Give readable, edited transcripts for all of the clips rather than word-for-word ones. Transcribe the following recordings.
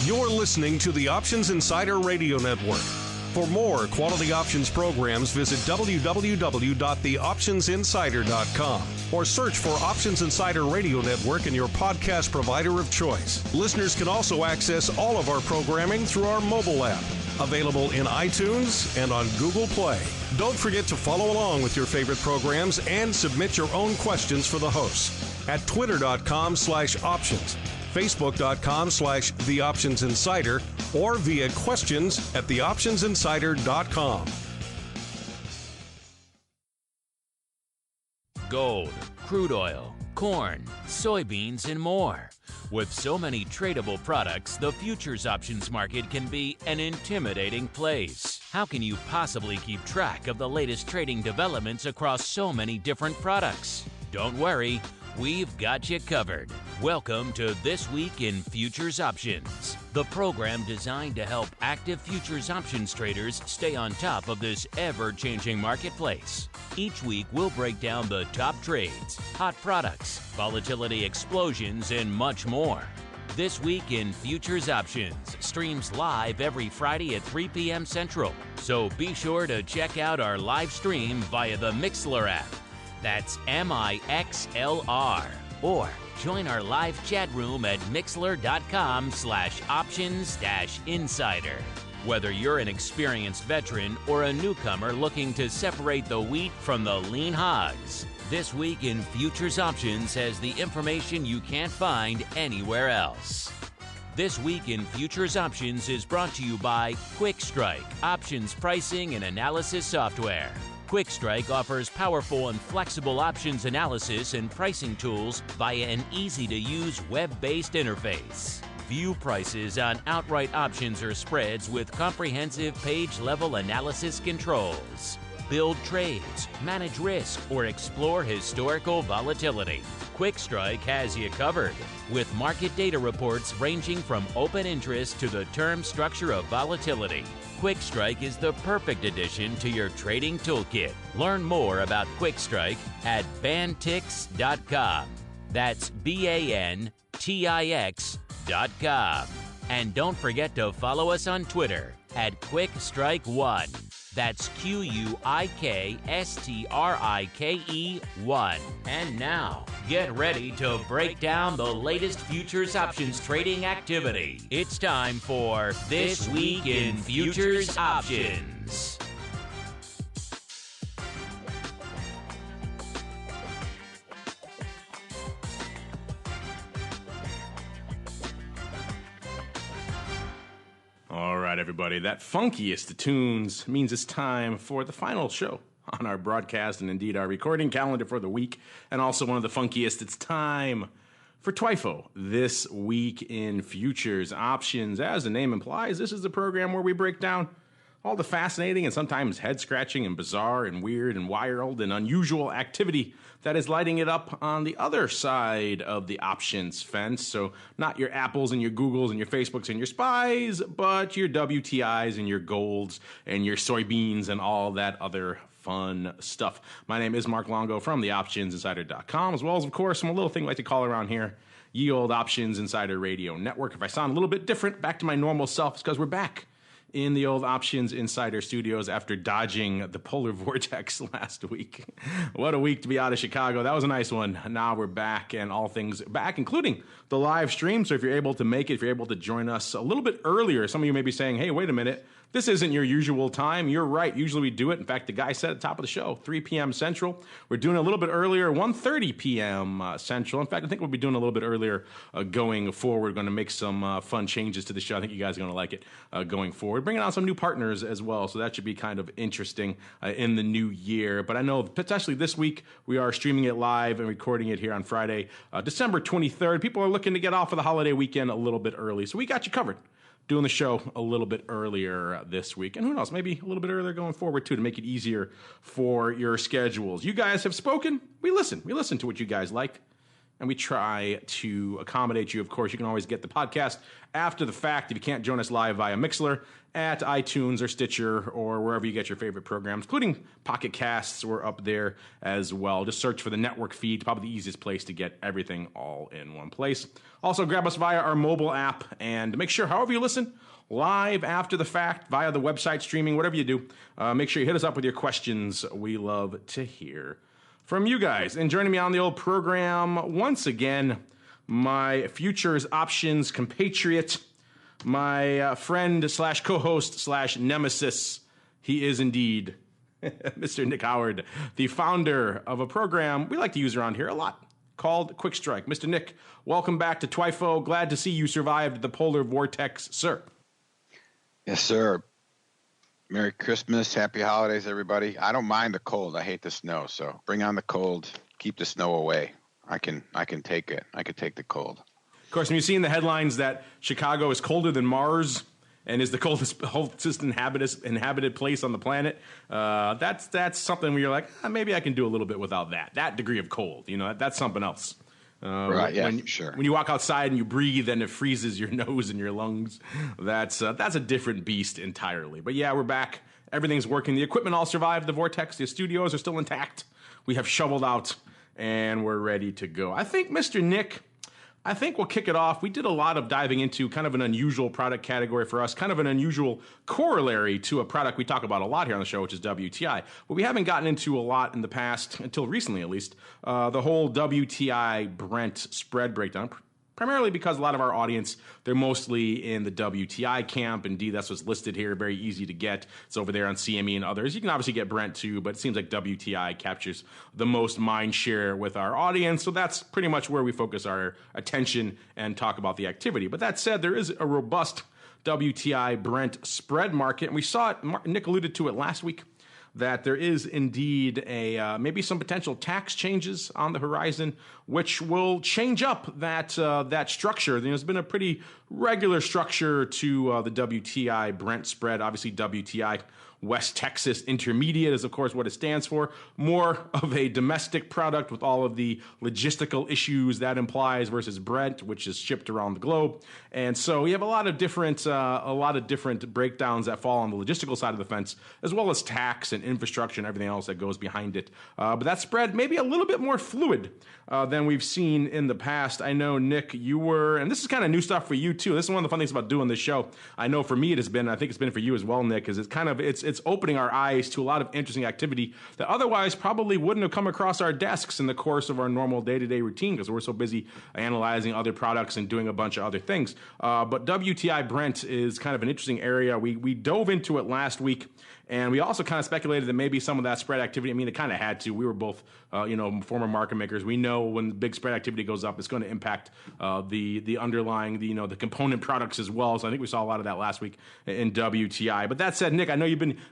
You're listening to the Options Insider Radio Network. For more quality options programs, visit www.theoptionsinsider.com or search for Options Insider Radio Network in your podcast provider of choice. Listeners can also access all of our programming through our mobile app, available in iTunes and on Google Play. Don't forget to follow along with your favorite programs and submit your own questions for the hosts at twitter.com/options. Facebook.com/TheOptionsInsider or via questions at TheOptionsInsider.com. Gold, crude oil, corn, soybeans, and more. With so many tradable products, the futures options market can be an intimidating place. How can you possibly keep track of the latest trading developments across so many different products? Don't worry. We've got you covered. Welcome to This Week in Futures Options, the program designed to help active futures options traders stay on top of this ever-changing marketplace. Each week, we'll break down the top trades, hot products, volatility explosions, and much more. This Week in Futures Options streams live every Friday at 3 p.m. Central, so be sure to check out our live stream via the Mixlr app. That's MIXLR. Or join our live chat room at mixlr.com/options-insider. Whether you're an experienced veteran or a newcomer looking to separate the wheat from the lean hogs, This Week in Futures Options has the information you can't find anywhere else. This Week in Futures Options is brought to you by QuickStrike, options pricing and analysis software. QuickStrike offers powerful and flexible options analysis and pricing tools via an easy-to-use web-based interface. View prices on outright options or spreads with comprehensive page-level analysis controls. Build trades, manage risk, or explore historical volatility. QuickStrike has you covered, with market data reports ranging from open interest to the term structure of volatility. QuickStrike is the perfect addition to your trading toolkit. Learn more about QuickStrike at bantix.com. That's BANTIX.com. And don't forget to follow us on Twitter at QuickStrike1. That's QUIKSTRIKE1. And now, get ready to break down the latest futures options trading activity. It's time for This Week in Futures Options. All right, everybody, that funkiest of tunes means it's time for the final show on our broadcast and indeed our recording calendar for the week, and also one of the funkiest. It's time for TWIFO, This Week in Futures Options. As the name implies, this is the program where we break down all the fascinating and sometimes head-scratching and bizarre and weird and wild and unusual activity that is lighting it up on the other side of the options fence. So not your Apples and your Googles and your Facebooks and your SPYs, but your WTIs and your golds and your soybeans and all that other fun stuff. My name is Mark Longo from theoptionsinsider.com, as well as, of course, some little thing we like to call around here, ye old Options Insider Radio Network. If I sound a little bit different, back to my normal self, it's because we're back in the old Options Insider studios after dodging the polar vortex last week. What a week to be out of Chicago. That was a nice one. Now we're back and all things back, including the live stream. So if you're able to make it, if you're able to join us a little bit earlier, some of you may be saying, hey, wait a minute, this isn't your usual time. You're right. Usually we do it. In fact, the guy said at the top of the show, 3 p.m. Central. We're doing it a little bit earlier, 1:30 p.m. Central. In fact, I think we'll be doing a little bit earlier going forward. We're going to make some fun changes to the show. I think you guys are going to like it going forward. Bringing on some new partners as well, so that should be kind of interesting in the new year. But I know potentially this week we are streaming it live and recording it here on Friday, December 23rd. People are looking to get off for the holiday weekend a little bit early, so we got you covered. Doing the show a little bit earlier this week. And who knows, maybe a little bit earlier going forward, too, to make it easier for your schedules. You guys have spoken. We listen. We listen to what you guys like. and we try to accommodate you. Of course, you can always get the podcast after the fact if you can't join us live via Mixlr at iTunes or Stitcher or wherever you get your favorite programs, including Pocket Casts. We're up there as well. Just search for the network feed, probably the easiest place to get everything all in one place. Also, grab us via our mobile app and make sure, however you listen, live, after the fact, via the website, streaming, whatever you do, make sure you hit us up with your questions. We love to hear from you guys. And joining me on the old program once again, my futures options compatriot, my friend slash co-host slash nemesis. He is indeed Mr. Nick Howard, the founder of a program we like to use around here a lot called Quick Strike. Mr. Nick, welcome back to Twifo. Glad to see you survived the polar vortex, sir. Yes, sir. Merry Christmas, happy holidays, everybody. I don't mind the cold. I hate the snow, so bring on the cold. Keep the snow away. I can take it. I can take the cold. Of course, when you see in the headlines that Chicago is colder than Mars and is the coldest inhabited place on the planet, that's something where you're like, maybe I can do a little bit without that degree of cold. You know, that's something else. Right, yeah, sure. When you walk outside and you breathe and it freezes your nose and your lungs, that's a different beast entirely. But yeah, we're back. Everything's working. The equipment all survived the vortex. The studios are still intact. We have shoveled out, and we're ready to go. I think, Mr. Nick, we'll kick it off. We did a lot of diving into kind of an unusual product category for us, kind of an unusual corollary to a product we talk about a lot here on the show, which is WTI. But we haven't gotten into a lot in the past, until recently at least, the whole WTI Brent spread breakdown. Primarily because a lot of our audience, they're mostly in the WTI camp. Indeed, that's what's listed here. Very easy to get. It's over there on CME and others. You can obviously get Brent too, but it seems like WTI captures the most mind share with our audience. So that's pretty much where we focus our attention and talk about the activity. But that said, there is a robust WTI Brent spread market. And we saw it, Nick alluded to it last week, that there is indeed maybe some potential tax changes on the horizon, which will change up that structure. There's been a pretty regular structure to the WTI Brent spread. Obviously, WTI West Texas Intermediate is, of course, what it stands for. More of a domestic product with all of the logistical issues that implies versus Brent, which is shipped around the globe. And so we have a lot of different breakdowns that fall on the logistical side of the fence, as well as tax and infrastructure and everything else that goes behind it. But that spread may be a little bit more fluid than we've seen in the past. I know, Nick, you were, and this is kind of new stuff for you too. This is one of the fun things about doing this show. I know for me it has been, I think it's been for you as well, Nick, is it's opening our eyes to a lot of interesting activity that otherwise probably wouldn't have come across our desks in the course of our normal day-to-day routine because we're so busy analyzing other products and doing a bunch of other things. But WTI Brent is kind of an interesting area. We dove into it last week, and we also kind of speculated that maybe some of that spread activity, I mean, it kind of had to. We were both, former market makers. We know when big spread activity goes up, it's going to impact the underlying, the component products as well. So I think we saw a lot of that last week in WTI. But that said, Nick, I know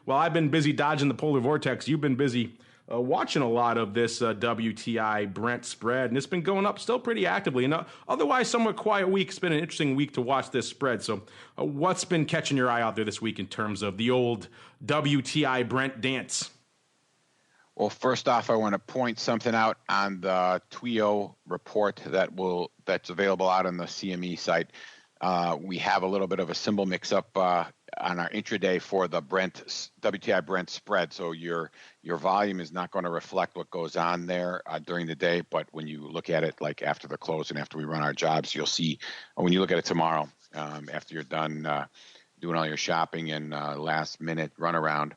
I've been busy dodging the polar vortex. You've been busy watching a lot of this WTI Brent spread, and it's been going up still pretty actively. And otherwise, somewhat quiet week. It's been an interesting week to watch this spread. So what's been catching your eye out there this week in terms of the old WTI Brent dance? Well, first off, I want to point something out on the TWIO report that's available out on the CME site. We have a little bit of a symbol mix-up on our intraday for the WTI Brent spread. So your volume is not going to reflect what goes on there during the day. But when you look at it like after the close and after we run our jobs, you'll see when you look at it tomorrow, after you're done doing all your shopping and last minute runaround,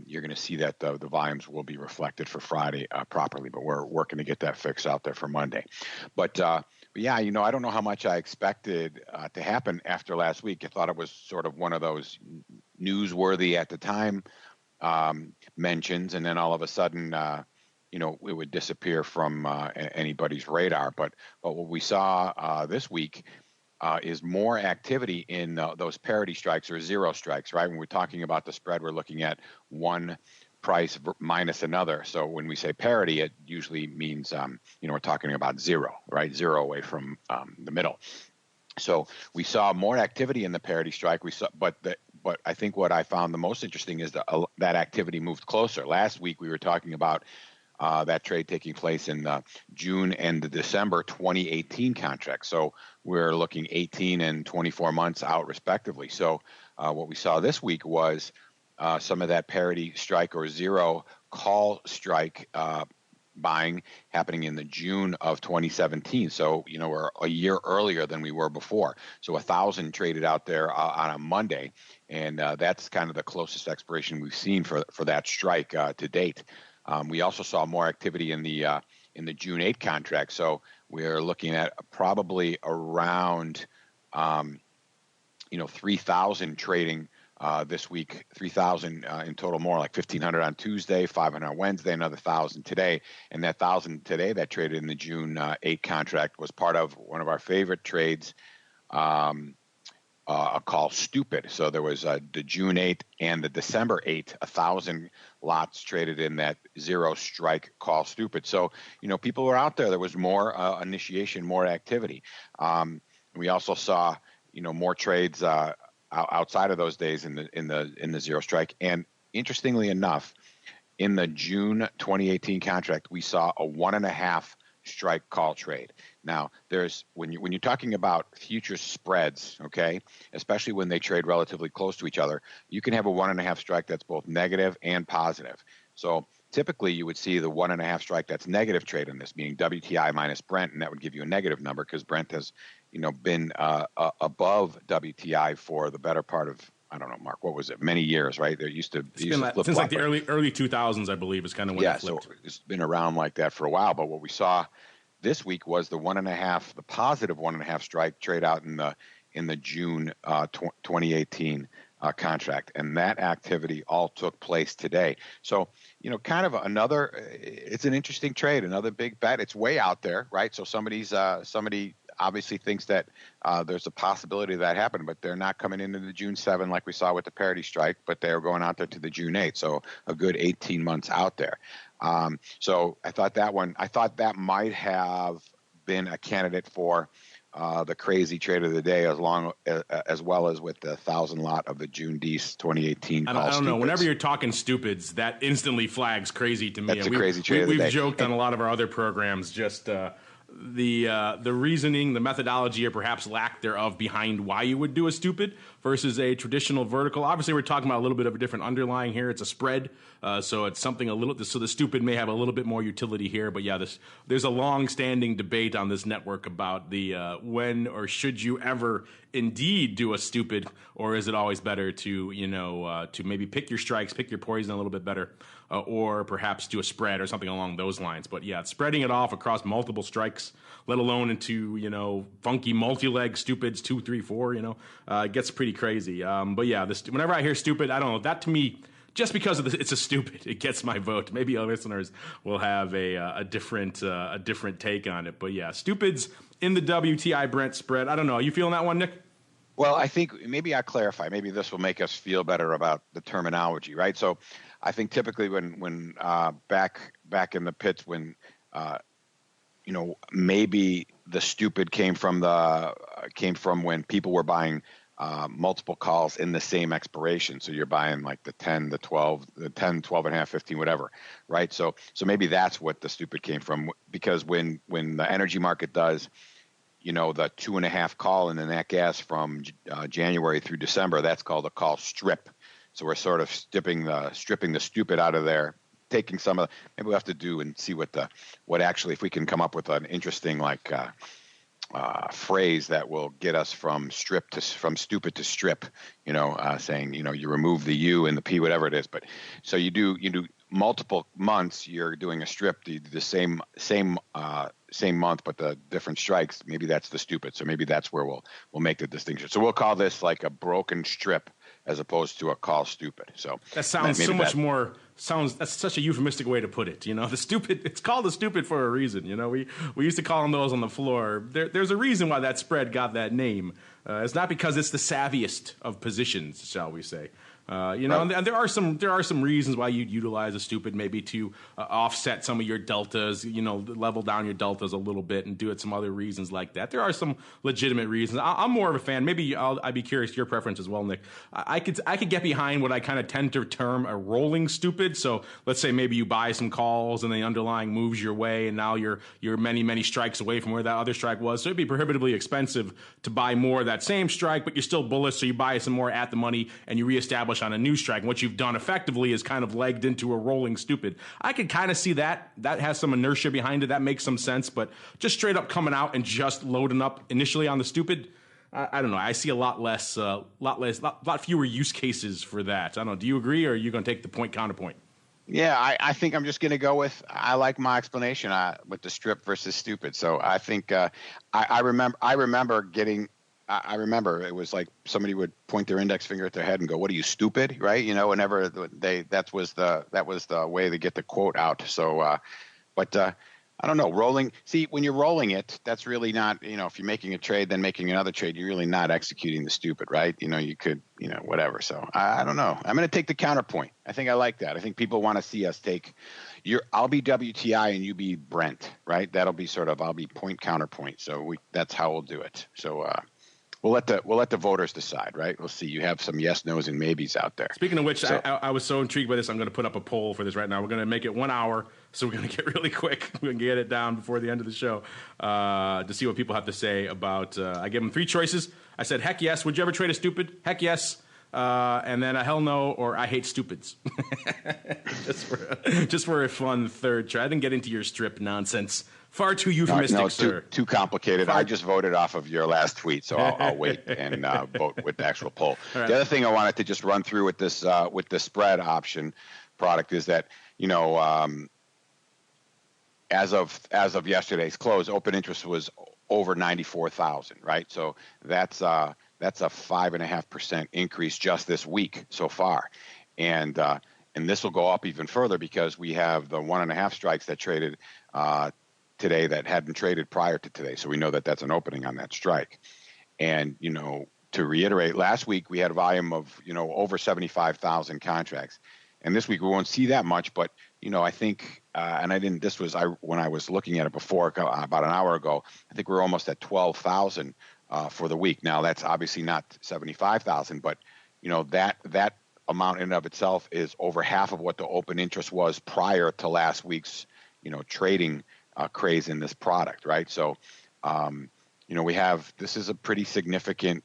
you're going to see that the volumes will be reflected for Friday properly. But we're working to get that fix out there for Monday. But yeah, I don't know how much I expected to happen after last week. I thought it was sort of one of those newsworthy at the time mentions, and then all of a sudden, it would disappear from anybody's radar. But what we saw this week is more activity in those parity strikes or zero strikes, right? When we're talking about the spread, we're looking at one price minus another. So when we say parity, it usually means, we're talking about zero, right? Zero away from the middle. So we saw more activity in the parity strike. But I think what I found the most interesting is that activity moved closer. Last week we were talking about That trade taking place in June and the December 2018 contract. So we're looking 18 and 24 months out respectively. So what we saw this week was some of that parity strike or zero call strike buying happening in the June of 2017. So, we're a year earlier than we were before. So 1,000 traded out there on a Monday. And that's kind of the closest expiration we've seen for that strike to date. We also saw more activity in the June 8 contract. So we're looking at probably around, 3,000 trading this week, 3,000 in total, more like 1,500 on Tuesday, 500 on Wednesday, another 1,000 today. And that 1,000 today that traded in the June 8 contract was part of one of our favorite trades, a call stupid. So there was the June 8 and the December 8, 1,000 lots traded in that zero strike call stupid. So, people were out there. There was more initiation, more activity. We also saw, more trades outside of those days in the zero strike. And interestingly enough, in the June 2018 contract, we saw a 1.5 strike call trade. Now, there's when you're talking about future spreads, okay, especially when they trade relatively close to each other, you can have a 1.5 strike that's both negative and positive. So typically, you would see the 1.5 strike that's negative trade in this, meaning WTI minus Brent, and that would give you a negative number because Brent has, been above WTI for the better part of, I don't know, Mark, what was it? Many years, right? There used to since like the early 2000s, I believe, is kind of when it flipped. So it's been around like that for a while. But what we saw this week was the positive 1.5 strike trade out in the June 2018 contract, and that activity all took place today. So, kind of it's an interesting trade, another big bet. It's way out there, right? So somebody obviously thinks that there's a possibility of that happening, but they're not coming into the June 7 like we saw with the parity strike, but they're going out there to the June 8. So a good 18 months out there. So I thought that might have been a candidate for the crazy trade of the day, as well as with the 1,000 lot of the June D's 2018. I don't know. Whenever you're talking stupids, that instantly flags crazy to me. That's a crazy trade of the day. We've joked on a lot of our other programs, just the reasoning, the methodology, or perhaps lack thereof behind why you would do a stupid versus a traditional vertical. Obviously, we're talking about a little bit of a different underlying here. It's a spread, so it's something so the stupid may have a little bit more utility here. But yeah, there's a long-standing debate on this network about the when or should you ever indeed do a stupid, or is it always better to to maybe pick your strikes, pick your poison a little bit better, or perhaps do a spread or something along those lines. But yeah, spreading it off across multiple strikes, let alone into funky multi-leg stupids 2, 3, 4, it gets pretty crazy. But yeah, whenever I hear stupid, I don't know, that to me, just because it's a stupid, it gets my vote. Maybe our listeners will have a different take on it. But yeah, stupids in the WTI Brent spread. I don't know. Are you feeling that one, Nick? Well, I think maybe I'll clarify. Maybe this will make us feel better about the terminology, right? So I think typically when back in the pits, when maybe the stupid came from when people were buying multiple calls in the same expiration. So you're buying like the 10, the 12, the 10, 12 and a half, 15, whatever, right? So maybe that's what the stupid came from, because when the energy market does, the 2.5 call in the nat gas from January through December, that's called a call strip. So we're sort of stripping the stupid out of there, taking some of. Maybe we'll have to do and see what actually, if we can come up with an interesting phrase that will get us from stupid to strip. Saying you remove the U and the P, whatever it is. But so you do multiple months. You're doing a strip, the same month, but the different strikes. Maybe that's the stupid. So maybe that's where we'll make the distinction. So we'll call this like a broken strip, as opposed to a call stupid. So that sounds so much more. That's such a euphemistic way to put it. The stupid. It's called the stupid for a reason. We used to call them those on the floor. There's a reason why that spread got that name. It's not because it's the savviest of positions, shall we say. And there are some reasons why you'd utilize a stupid, maybe to offset some of your deltas, level down your deltas a little bit and do it some other reasons like that. There are some legitimate reasons. I'm more of a fan. Maybe I'd be curious your preference as well, Nick. I could get behind what I kind of tend to term a rolling stupid. So let's say maybe you buy some calls and the underlying moves your way, and now you're many strikes away from where that other strike was. So it'd be prohibitively expensive to buy more of that same strike, but you're still bullish, so you buy some more at the money and you reestablish on a new strike. And what you've done effectively is kind of legged into a rolling stupid. I could kind of see that. That has some inertia behind it. That makes some sense. But just straight up coming out and just loading up initially on the stupid, I don't know. I see a lot fewer use cases for that. I don't know. Do you agree, or are you going to take the point counterpoint? Yeah, I think I'm just going to go with, I like my explanation with the strip versus stupid. So I think I remember it was like somebody would point their index finger at their head and go, "What are you, stupid?" Right? Whenever that was the way to get the quote out. So, but I don't know. Rolling. See, when you're rolling it, that's really not. If you're making a trade, then making another trade, you're really not executing the stupid, right? You could, whatever. So I don't know. I'm going to take the counterpoint. I think I like that. I think people want to see us take. I'll be WTI and you be Brent, right? That'll be I'll be point counterpoint. So that's how we'll do it. So. We'll let the voters decide, right? We'll see. You have some yes, nos, and maybes out there. Speaking of which, I was so intrigued by this. I'm going to put up a poll for this right now. We're going to make it 1 hour, so we're going to get really quick. We're going to get it down before the end of the show to see what people have to say about. I gave them 3 choices. I said, "Heck yes." Would you ever trade a stupid? Heck yes. And then a hell no, or I hate stupids. just for a fun third try. I didn't get into your strip nonsense. Far too euphemistic, no, sir. Too complicated. I just voted off of your last tweet, so I'll wait and vote with the actual poll. Right. The other thing I wanted to just run through with this with the spread option product is that as of yesterday's close, open interest was over 94,000, right? So that's a 5.5% increase just this week so far, and this will go up even further because we have the 1.5 strikes that traded today that hadn't traded prior to today. So we know that that's an opening on that strike. And, to reiterate, last week we had a volume of, over 75,000 contracts. And this week we won't see that much, but, I think, when I was looking at it before about an hour ago, I think we're almost at 12,000 for the week. Now that's obviously not 75,000, but, that amount in and of itself is over half of what the open interest was prior to last week's, trading craze in this product, right? So, this is a pretty significant,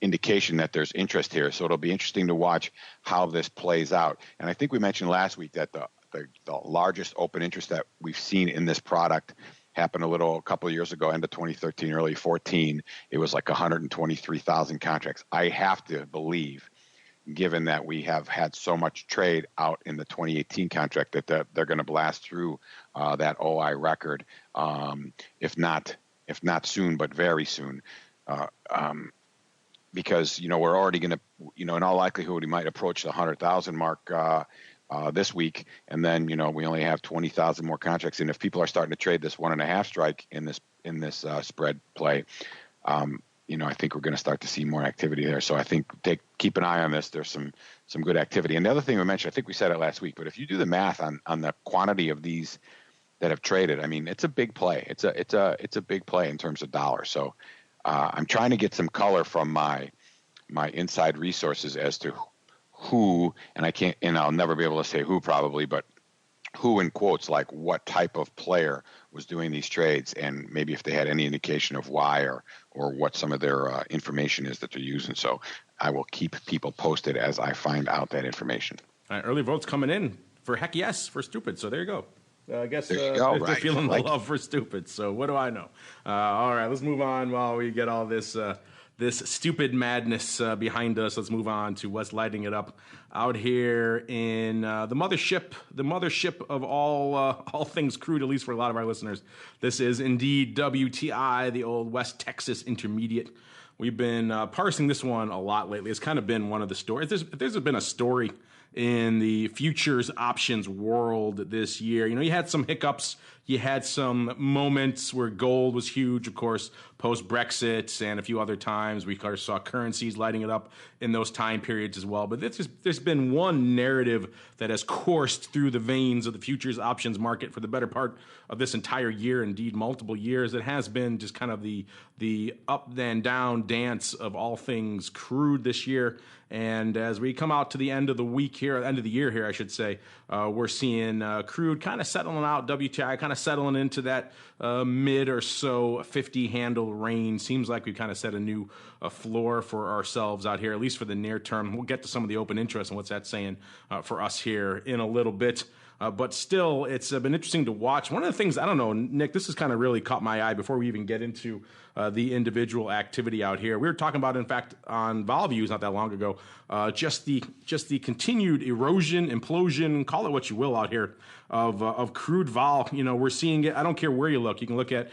indication that there's interest here. So it'll be interesting to watch how this plays out. And I think we mentioned last week that the largest open interest that we've seen in this product happened a couple of years ago, end of 2013, early 14. It was like 123,000 contracts. I have to believe, given that we have had so much trade out in the 2018 contract, that they're going to blast through that OI record, if not soon, but very soon, because we're already going to, in all likelihood, we might approach the 100,000 mark this week, and then we only have 20,000 more contracts. And if people are starting to trade this 1.5 strike in this spread play, I think we're going to start to see more activity there. So I think keep an eye on this. There's some good activity. And the other thing we mentioned, I think we said it last week, but if you do the math on the quantity of these that have traded, I mean, it's a big play. It's a big play in terms of dollars. So I'm trying to get some color from my inside resources as to who, and I'll never be able to say who probably, but who in quotes, like what type of player was doing these trades, and maybe if they had any indication of why or what some of their information is that they're using. So I will keep people posted as I find out that information. All right, early votes coming in for heck yes for stupid. So there you go. I guess they're feeling the love for stupid. So what do I know? All right, let's move on while we get all this stupid madness behind us. Let's move on to what's lighting it up out here in the mothership of all things crude, at least for a lot of our listeners. This is indeed WTI, the old West Texas Intermediate. We've been parsing this one a lot lately. It's kind of been one of the stories. If there's been a story in the futures options world this year, you had some hiccups You had some moments where gold was huge, of course, post-Brexit, and a few other times. We saw currencies lighting it up in those time periods as well. But there's been one narrative that has coursed through the veins of the futures options market for the better part of this entire year, indeed multiple years. It has been just kind of the up and down dance of all things crude this year. And as we come out to the end of the week here, end of the year here, I should say, we're seeing crude kind of settling out, WTI kind of settling into that mid or so 50 handle range. Seems like we kind of set a new floor for ourselves out here, at least for the near term. We'll get to some of the open interest and what's that saying for us here in a little bit. But still, it's been interesting to watch. One of the things, I don't know, Nick, this has kind of really caught my eye before we even get into the individual activity out here. We were talking about, in fact, on vol views not that long ago, just the continued erosion, implosion, call it what you will out here, of crude vol. You know, we're seeing it. I don't care where you look. You can look at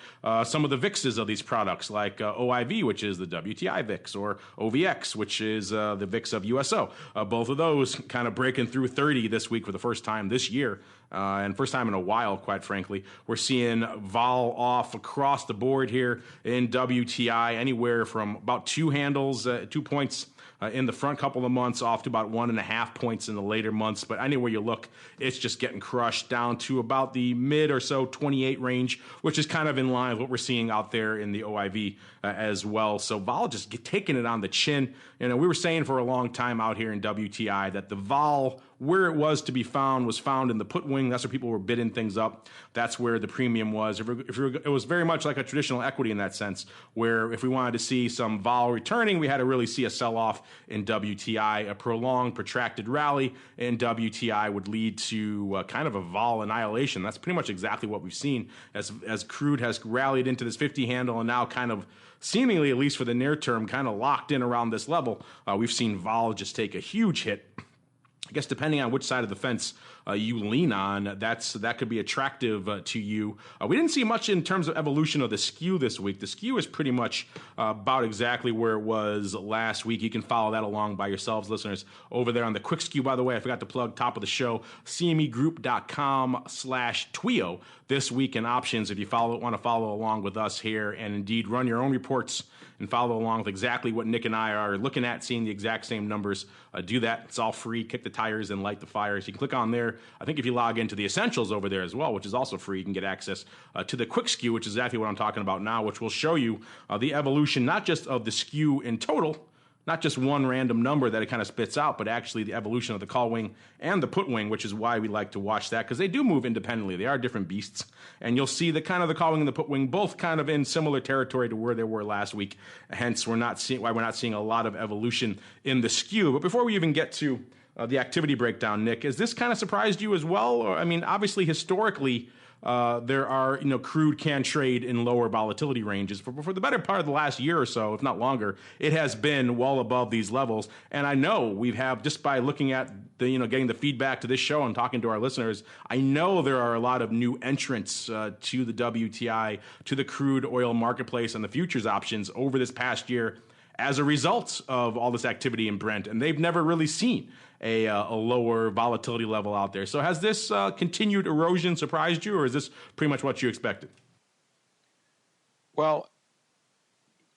some of the VIXs of these products, like OIV, which is the WTI VIX, or OVX, which is the VIX of USO. Both of those kind of breaking through 30 this week for the first time this year. And first time in a while, quite frankly. We're seeing vol off across the board here in WTI, anywhere from about 2 handles, 2 points in the front couple of months, off to about 1.5 points in the later months. But anywhere you look, it's just getting crushed down to about the mid or so 28 range, which is kind of in line with what we're seeing out there in the OIV as well. So vol just taking it on the chin. You know, we were saying for a long time out here in WTI that the vol, where it was to be found, was found in the put wing. That's where people were bidding things up. That's where the premium was. It was very much like a traditional equity in that sense, where if we wanted to see some vol returning, we had to really see a sell-off in WTI. A prolonged, protracted rally in WTI would lead to kind of a vol annihilation. That's pretty much exactly what we've seen as crude has rallied into this 50 handle and now kind of seemingly, at least for the near term, kind of locked in around this level. We've seen vol just take a huge hit. I guess depending on which side of the fence you lean on, that could be attractive to you. We didn't see much in terms of evolution of the skew this week. The skew is pretty much about exactly where it was last week. You can follow that along by yourselves, listeners, over there on the quick skew. By the way, I forgot to plug top of the show, cmegroup.com/TWIO this week in options. If you want to follow along with us here and indeed run your own reports and follow along with exactly what Nick and I are looking at, seeing the exact same numbers, do that. It's all free. Kick the tires and light the fires. You can click on there. I think if you log into the Essentials over there as well, which is also free, you can get access to the quick skew, which is exactly what I'm talking about now, which will show you the evolution, not just of the skew in total, not just one random number that it kind of spits out, but actually the evolution of the call wing and the put wing, which is why we like to watch that, because they do move independently. They are different beasts. And you'll see the kind of the call wing and the put wing both kind of in similar territory to where they were last week. Hence, why we're not seeing a lot of evolution in the skew. But before we even get to the activity breakdown, Nick, has this kind of surprised you as well? Or, I mean, obviously, historically, there are, crude can trade in lower volatility ranges. For the better part of the last year or so, if not longer, it has been well above these levels. And I know we have, just by looking at the, getting the feedback to this show and talking to our listeners, I know there are a lot of new entrants to the WTI, to the crude oil marketplace and the futures options over this past year as a result of all this activity in Brent. And they've never really seen a lower volatility level out there. So has this continued erosion surprised you, or is this pretty much what you expected? Well,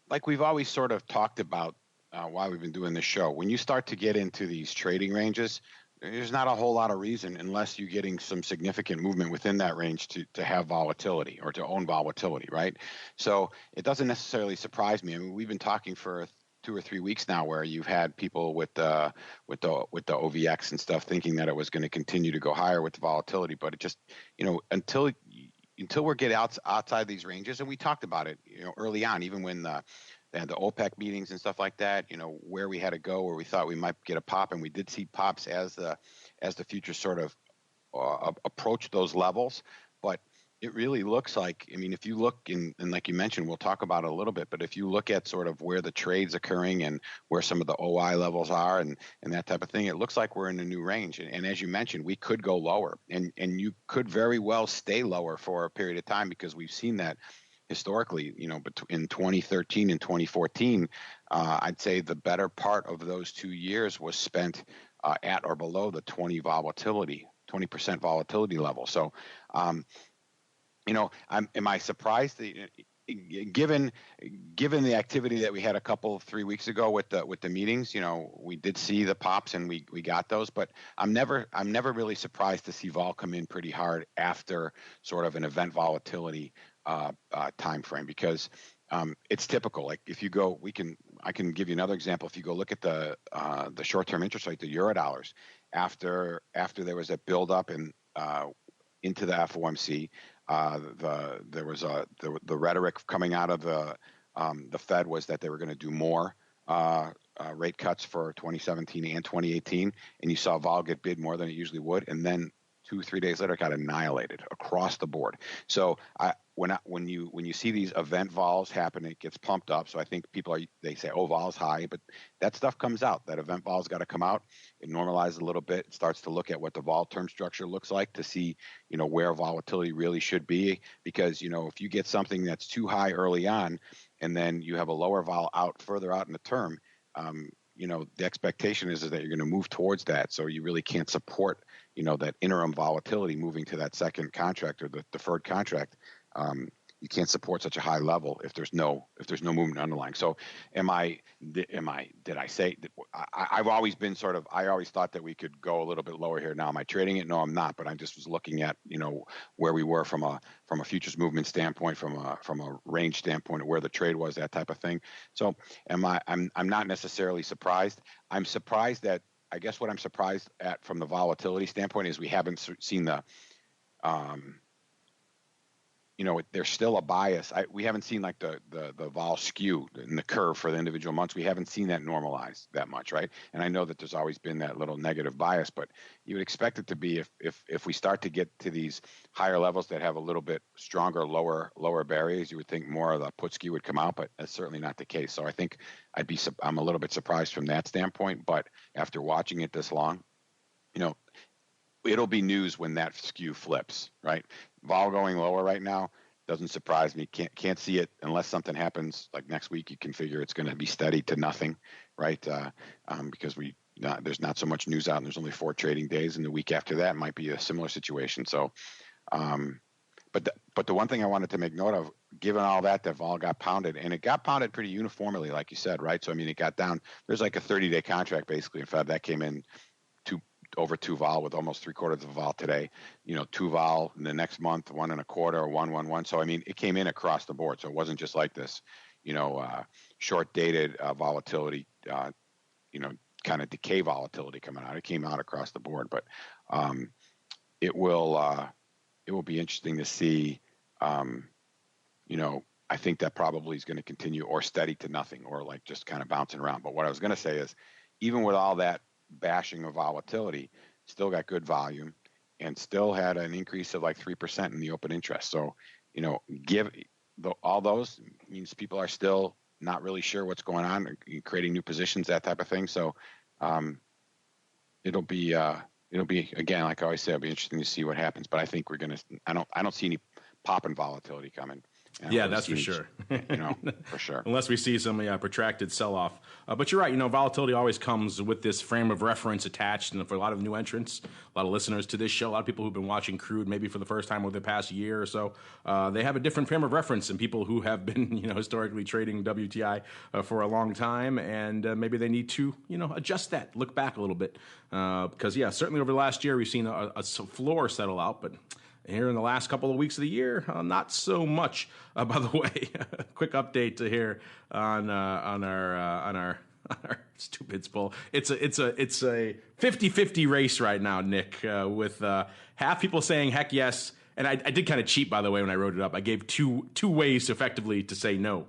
like we've always sort of talked about while we've been doing this show, when you start to get into these trading ranges, there's not a whole lot of reason, unless you're getting some significant movement within that range, to have volatility or to own volatility, right? So it doesn't necessarily surprise me. I mean, we've been talking for 2 or 3 weeks now where you've had people with the OVX and stuff thinking that it was going to continue to go higher with the volatility, but it just, until we get outside these ranges, and we talked about it, early on, even when they had the OPEC meetings and stuff like that, where we had to go, where we thought we might get a pop, and we did see pops as the future sort of approached those levels. But it really looks like, I mean, if you look and like you mentioned, we'll talk about it a little bit, but if you look at sort of where the trade's occurring and where some of the OI levels are and that type of thing, it looks like we're in a new range. And as you mentioned, we could go lower, and you could very well stay lower for a period of time, because we've seen that historically, in 2013 and 2014, I'd say the better part of those 2 years was spent at or below the 20% volatility level. So, Am I surprised that, given the activity that we had 3 weeks ago with the meetings, we did see the pops and we got those, but I'm never really surprised to see vol come in pretty hard after sort of an event volatility time frame, because it's typical. Like if you go, I can give you another example. If you go look at the short-term interest rate, the Eurodollars, after there was a buildup into the FOMC. There was the rhetoric coming out of the Fed was that they were going to do more rate cuts for 2017 and 2018, and you saw vol get bid more than it usually would, and then 2-3 days later it got annihilated across the board. So when you see these event vols happen, it gets pumped up. So I think they say, oh, vol's high, but that stuff comes out. That event vol's got to come out. It normalizes a little bit. It starts to look at what the vol term structure looks like to see, where volatility really should be. Because, if you get something that's too high early on, and then you have a lower vol further out in the term, the expectation is that you're going to move towards that. So you really can't support, that interim volatility moving to that second contract or the deferred contract. You can't support such a high level if there's no movement underlying. So did I say I've always been I always thought that we could go a little bit lower here. Now, am I trading it? No, I'm not, but I just was looking at, where we were from a futures movement standpoint, from a range standpoint of where the trade was, that type of thing. So I'm not necessarily surprised. I'm surprised that, I guess what I'm surprised at from the volatility standpoint is we haven't seen the, there's still a bias. We haven't seen like the vol skew in the curve for the individual months. We haven't seen that normalize that much, right? And I know that there's always been that little negative bias, but you would expect it to be if we start to get to these higher levels that have a little bit stronger lower barriers, you would think more of the put skew would come out, but that's certainly not the case. So I think I'm a little bit surprised from that standpoint, but after watching it this long, it'll be news when that skew flips, right? Vol going lower right now doesn't surprise me. Can't see it unless something happens like next week. You can figure it's going to be steady to nothing, right? Because there's not so much news out, and there's only 4 trading days, and the week after that might be a similar situation. So, but the one thing I wanted to make note of, given all that vol got pounded, and it got pounded pretty uniformly, like you said, right? So I mean, it got down. There's like a 30-day contract basically in Fed that came in over 2 vol with almost 3/4 of vol today, 2 vol in the next month, 1 1/4, 1. So, I mean, it came in across the board. So it wasn't just like this, short dated volatility, kind of decay volatility coming out. It came out across the board, but it will be interesting to see, I think that probably is going to continue or steady to nothing or like just kind of bouncing around. But what I was going to say is, even with all that bashing of volatility, still got good volume and still had an increase of like 3% in the open interest. So, all those means people are still not really sure what's going on, creating new positions, that type of thing. So, it'll be again, like I always say, it'll be interesting to see what happens. But I think I don't see any pop in volatility coming. Yeah, that's for sure. For sure. Unless we see some protracted sell-off. But you're right. Volatility always comes with this frame of reference attached. And for a lot of new entrants, a lot of listeners to this show, a lot of people who've been watching crude maybe for the first time over the past year or so, they have a different frame of reference than people who have been, historically trading WTI for a long time. And maybe they need to, adjust that, look back a little bit. Because, certainly over the last year, we've seen a floor settle out, but here in the last couple of weeks of the year, not so much. By the way, quick update here on our stupids poll. It's a 50-50 race right now, Nick, with half people saying heck yes, and I did kind of cheat, by the way, when I wrote it up. I gave two ways effectively to say no.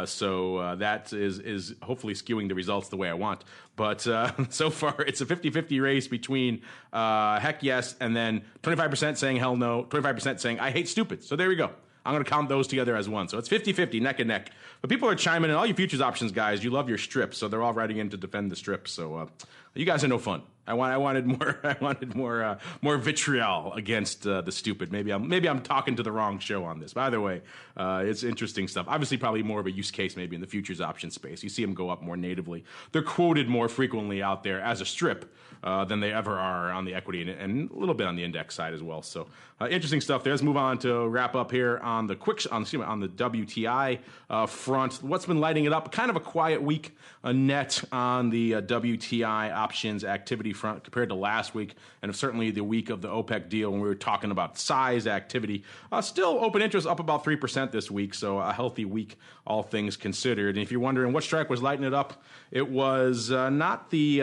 So that is hopefully skewing the results the way I want. But so far, it's a 50-50 race between heck yes and then 25% saying hell no, 25% saying I hate stupid. So there we go. I'm going to count those together as one. So it's 50-50, neck and neck. But people are chiming in. All you futures options guys, you love your strips. So they're all writing in to defend the strips. So You guys are no fun. I wanted more. I wanted more vitriol against the stupid. Maybe I'm talking to the wrong show on this. But either way, it's interesting stuff. Obviously, probably more of a use case maybe in the futures option space. You see them go up more natively. They're quoted more frequently out there as a strip than they ever are on the equity and a little bit on the index side as well. So interesting stuff there. Let's move on to wrap up here on the on the WTI front. What's been lighting it up? Kind of a quiet week net on the WTI options activity front compared to last week, and certainly the week of the OPEC deal when we were talking about size activity. Still open interest up about 3% this week, so a healthy week, all things considered. And if you're wondering what strike was lighting it up, it was not the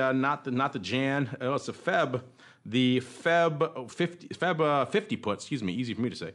Jan, it's the Feb. The Feb 50 put, excuse me, easy for me to say,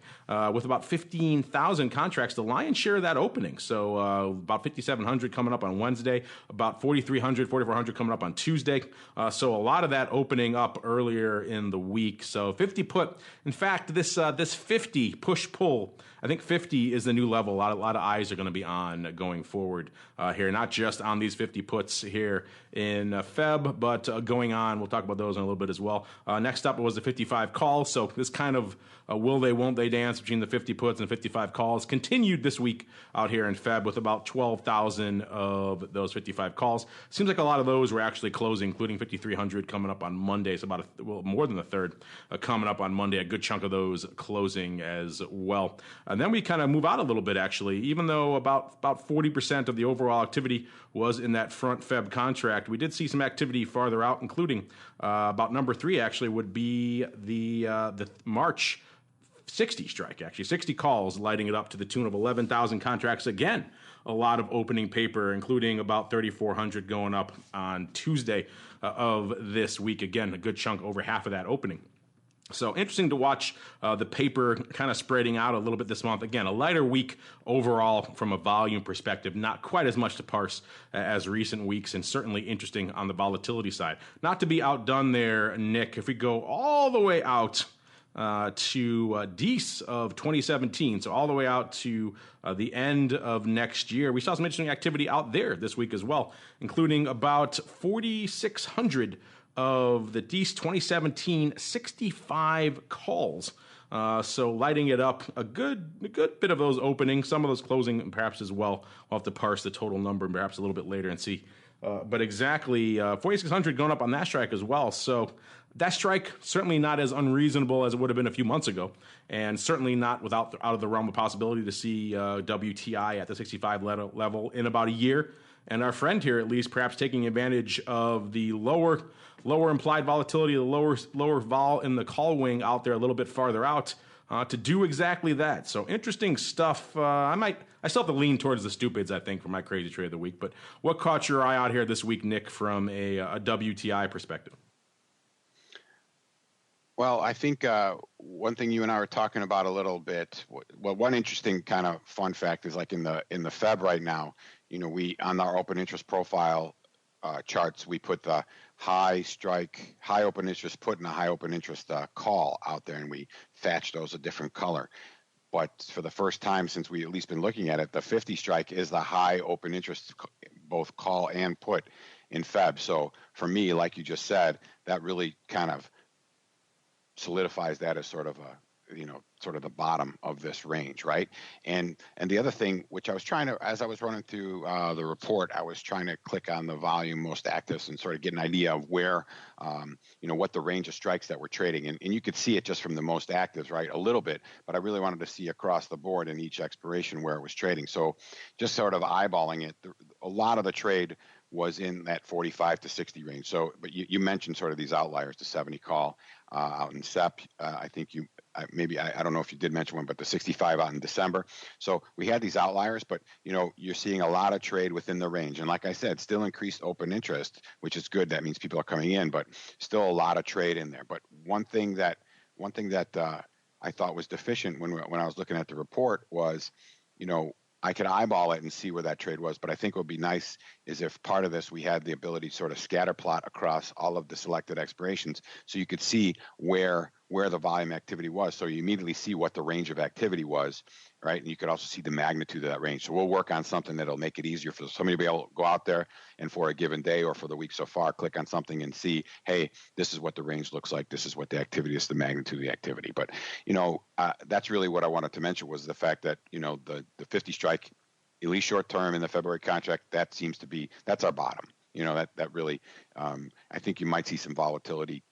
with about 15,000 contracts, the lion's share of that opening. So about 5,700 coming up on Wednesday, about 4,300, 4,400 coming up on Tuesday. So a lot of that opening up earlier in the week. So 50 put. In fact, this 50 push pull, I think 50 is the new level. A lot of eyes are going to be on going forward here, not just on these 50 puts here in Feb, but going on. We'll talk about those in a little bit as well. Next up was the 55 calls. So this kind of will they, won't they dance between the 50 puts and 55 calls continued this week out here in Feb with about 12,000 of those 55 calls. Seems like a lot of those were actually closing, including 5,300 coming up on Monday. So about more than a third coming up on Monday. A good chunk of those closing as well. And then we kind of move out a little bit, actually, even though about 40% of the overall activity was in that front Feb contract. We did see some activity farther out, including about number 3 actually would be the March 60 strike, actually 60 calls, lighting it up to the tune of 11,000 contracts. Again, a lot of opening paper, including about 3,400 going up on Tuesday of this week. Again, a good chunk, over half of that opening. So interesting to watch the paper kind of spreading out a little bit this month. Again, a lighter week overall from a volume perspective, not quite as much to parse as recent weeks, and certainly interesting on the volatility side. Not to be outdone there, Nick, if we go all the way out to DECE of 2017, so all the way out to the end of next year, we saw some interesting activity out there this week as well, including about 4,600 of the DECE 2017 65 calls. So lighting it up, a good bit of those opening, some of those closing perhaps as well. We'll have to parse the total number perhaps a little bit later and see. But exactly 4,600 going up on that strike as well. So that strike certainly not as unreasonable as it would have been a few months ago, and certainly not out of the realm of possibility to see WTI at the 65 level in about a year. And our friend here, at least, perhaps taking advantage of the lower implied volatility, the lower vol in the call wing out there a little bit farther out to do exactly that. So interesting stuff. I still have to lean towards the stupids, I think, for my crazy trade of the week. But what caught your eye out here this week, Nick, from a WTI perspective? Well, I think one thing you and I were talking about a little bit. Well, one interesting kind of fun fact is like in the Feb right now. You know, we on our open interest profile charts, we put the high open interest put and a high open interest call out there, and we thatch those a different color. But for the first time since we at least been looking at it, the 50 strike is the high open interest, both call and put in Feb. So for me, like you just said, that really kind of solidifies that as sort of the bottom of this range, right? And the other thing, which I was trying to, as I was running through the report, I was trying to click on the volume most actives and sort of get an idea of where, what the range of strikes that we're trading. And you could see it just from the most actives, right? A little bit, but I really wanted to see across the board in each expiration where it was trading. So just sort of eyeballing it, a lot of the trade was in that 45 to 60 range. So, but you mentioned sort of these outliers, the 70 call out in SEP. I think I don't know if you did mention one, but the 65 out in December. So we had these outliers, but you're seeing a lot of trade within the range. And like I said, still increased open interest, which is good. That means people are coming in, but still a lot of trade in there. But one thing that I thought was deficient when I was looking at the report was, I could eyeball it and see where that trade was, but I think what would be nice is if part of this we had the ability to sort of scatter plot across all of the selected expirations, so you could see where where the volume activity was. So you immediately see what the range of activity was, right? And you could also see the magnitude of that range. So we'll work on something that'll make it easier for somebody to be able to go out there and for a given day or for the week so far, click on something and see, hey, this is what the range looks like. This is what the activity is, the magnitude of the activity. But, that's really what I wanted to mention was the fact that, the 50 strike, at least short term in the February contract, that seems to be, that's our bottom. That really, I think you might see some volatility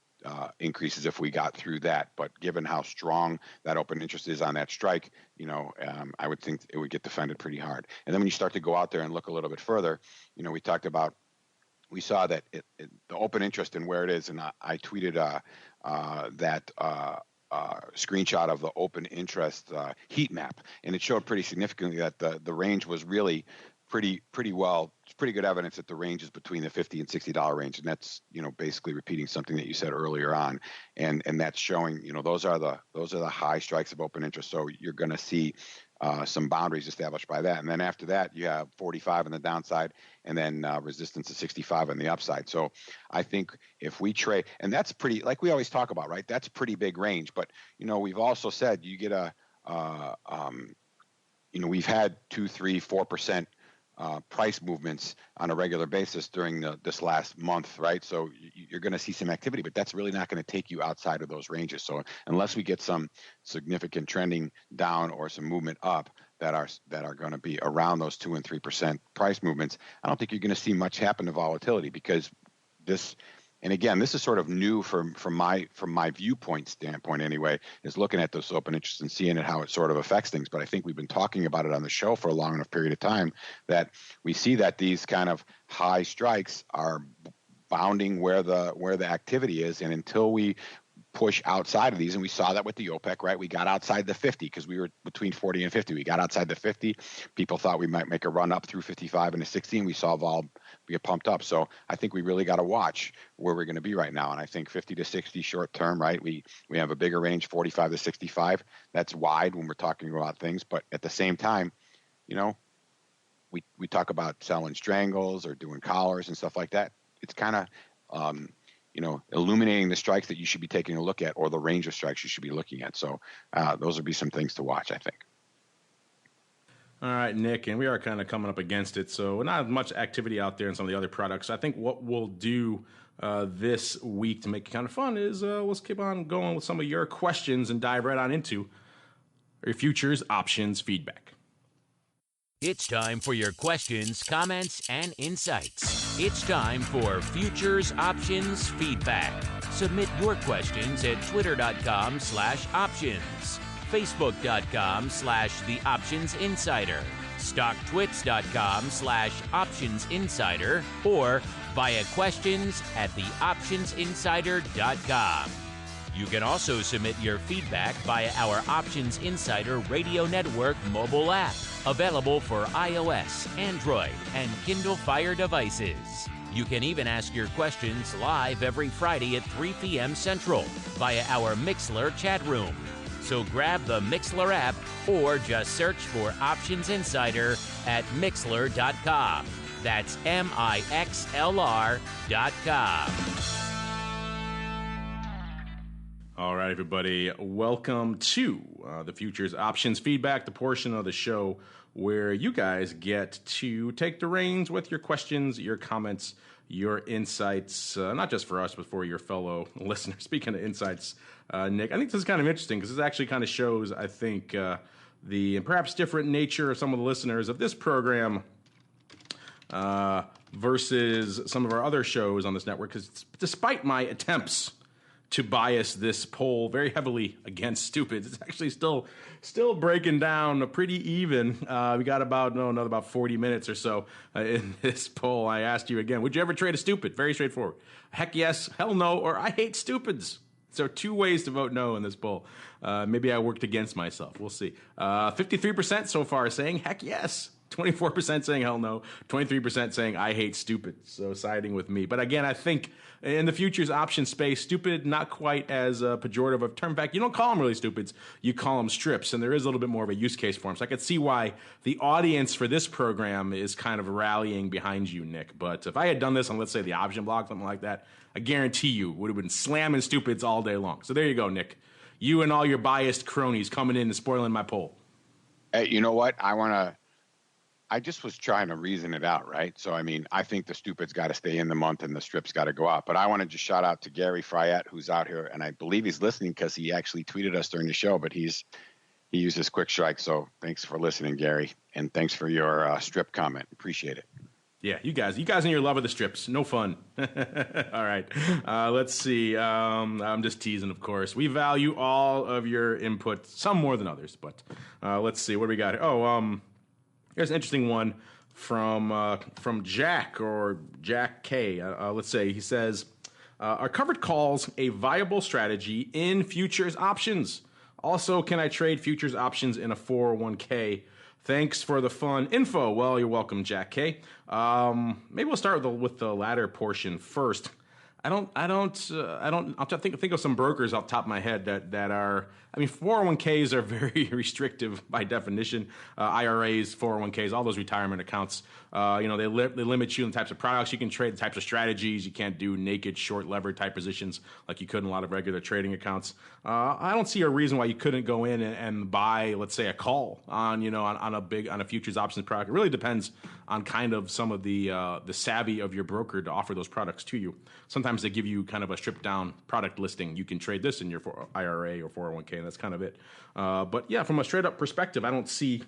increases if we got through that. But given how strong that open interest is on that strike, I would think it would get defended pretty hard. And then when you start to go out there and look a little bit further, we saw that the open interest and where it is, and I tweeted that screenshot of the open interest heat map, and it showed pretty significantly that the range was really pretty well. It's pretty good evidence that the range is between the $50 and $60 range, and that's basically repeating something that you said earlier on, and that's showing those are the high strikes of open interest. So you're going to see some boundaries established by that, and then after that you have 45 on the downside, and then resistance of 65 on the upside. So I think if we trade, and that's pretty, like we always talk about, right? That's a pretty big range, but we've also said you get we've had 2, 3, 4% price movements on a regular basis during this last month, right? So you're going to see some activity, but that's really not going to take you outside of those ranges. So unless we get some significant trending down or some movement up that are going to be around those 2 and 3% price movements, I don't think you're going to see much happen to volatility, because this. And again, this is sort of new from my viewpoint standpoint anyway, is looking at this open interest and seeing how it sort of affects things. But I think we've been talking about it on the show for a long enough period of time that we see that these kind of high strikes are bounding where the activity is. And until we push outside of these, and we saw that with the OPEC, right? We got outside the 50 because we were between 40 and 50. We got outside the 50. People thought we might make a run up through 55 and to 60, and we saw vol get pumped up. So I think we really got to watch where we're going to be right now. And I think 50 to 60 short term, right? We have a bigger range, 45 to 65. That's wide when we're talking about things. But at the same time, we talk about selling strangles or doing collars and stuff like that. It's kind of, illuminating the strikes that you should be taking a look at, or the range of strikes you should be looking at. So those would be some things to watch, I think. All right, Nick, and we are kind of coming up against it, so not much activity out there in some of the other products. I think what we'll do this week to make it kind of fun is let's keep on going with some of your questions and dive right on into your futures options feedback. It's time for your questions, comments, and insights. It's time for Futures Options Feedback. Submit your questions at twitter.com/options, facebook.com/The Options Insider, stocktwits.com/Options Insider, or via questions at theoptionsinsider.com. You can also submit your feedback via our Options Insider Radio Network mobile app, available for iOS, Android, and Kindle Fire devices. You can even ask your questions live every Friday at 3 p.m. Central via our Mixlr chat room. So grab the Mixlr app or just search for Options Insider at Mixlr.com. That's MIXLR.com. All right, everybody, welcome to the Futures Options Feedback, the portion of the show where you guys get to take the reins with your questions, your comments, your insights, not just for us, but for your fellow listeners. Speaking of insights, Nick, I think this is kind of interesting because this actually kind of shows, I think, the perhaps different nature of some of the listeners of this program versus some of our other shows on this network, because despite my attempts to bias this poll very heavily against stupids, it's actually still breaking down pretty even. We got another 40 minutes or so in this poll. I asked you again, would you ever trade a stupid? Very straightforward. Heck yes, hell no, or I hate stupids. So 2 ways to vote no in this poll. Maybe I worked against myself. We'll see. 53% so far saying heck yes. 24% saying hell no, 23% saying I hate stupid, so siding with me. But again, I think in the futures option space, stupid, not quite as pejorative of term. In fact, you don't call them really stupids, you call them strips, and there is a little bit more of a use case for them. So I could see why the audience for this program is kind of rallying behind you, Nick. But if I had done this on, let's say, the option block, something like that, I guarantee you would have been slamming stupids all day long. So there you go, Nick. You and all your biased cronies coming in and spoiling my poll. Hey, you know what? I just was trying to reason it out, right? So, I mean, I think the stupid's got to stay in the month and the strips got to go out. But I want to just shout out to Gary Fryette, who's out here, and I believe he's listening because he actually tweeted us during the show, but he used his quick strike. So thanks for listening, Gary, and thanks for your strip comment. Appreciate it. Yeah, you guys and your love of the strips. No fun. All right. Let's see. I'm just teasing, of course. We value all of your input, some more than others, but let's see. What do we got here? Oh, here's an interesting one from Jack or Jack K. Let's say he says, are covered calls a viable strategy in futures options? Also, can I trade futures options in a 401k? Thanks for the fun info. Well, you're welcome, Jack K. Maybe we'll start with the latter portion first. I'll think of some brokers off the top of my head that are, 401ks are very restrictive by definition. IRAs, 401ks, all those retirement accounts, they limit you in the types of products you can trade, the types of strategies. You can't do naked short lever type positions like you could in a lot of regular trading accounts. I don't see a reason why you couldn't go in and buy, let's say, a call on a futures options product. It really depends on kind of some of the savvy of your broker to offer those products to you. Sometimes they give you kind of a stripped down product listing. You can trade this in your IRA or 401k, and that's kind of it. But yeah, from a straight up perspective, I don't see